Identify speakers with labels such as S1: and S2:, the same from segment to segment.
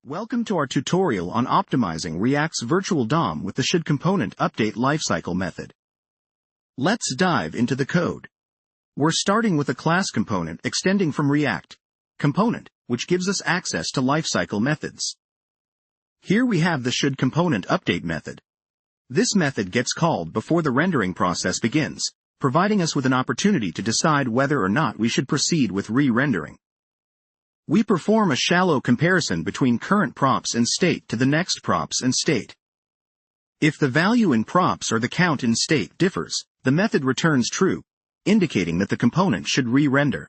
S1: Welcome to our tutorial on optimizing React's virtual DOM with the shouldComponentUpdate lifecycle method. Let's dive into the code. We're starting with a class component extending from React component, which gives us access to lifecycle methods. Here we have the shouldComponentUpdate method. This method gets called before the rendering process begins, providing us with an opportunity to decide whether or not we should proceed with re-rendering. We perform a shallow comparison between current props and state to the next props and state. If the value in props or the count in state differs, the method returns true, indicating that the component should re-render.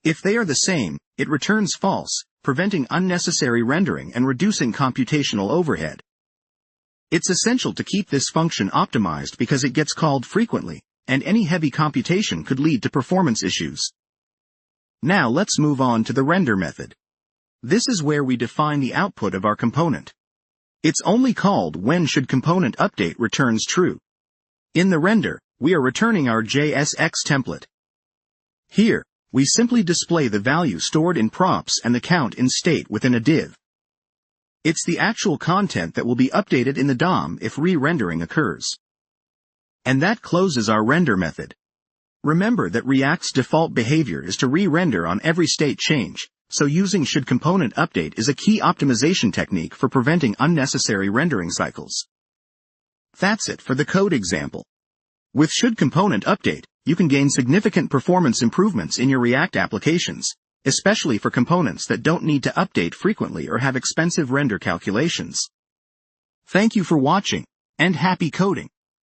S1: If they are the same, it returns false, preventing unnecessary rendering and reducing computational overhead. It's essential to keep this function optimized because it gets called frequently, and any heavy computation could lead to performance issues. Now let's move on to the render method. This is where we define the output of our component. It's only called when shouldComponentUpdate returns true. In the render, we are returning our JSX template. Here, we simply display the value stored in props and the count in state within a div. It's the actual content that will be updated in the DOM if re-rendering occurs. And that closes our render method. Remember that React's default behavior is to re-render on every state change, so using shouldComponentUpdate is a key optimization technique for preventing unnecessary rendering cycles. That's it for the code example. With shouldComponentUpdate, you can gain significant performance improvements in your React applications, especially for components that don't need to update frequently or have expensive render calculations. Thank you for watching, and happy coding!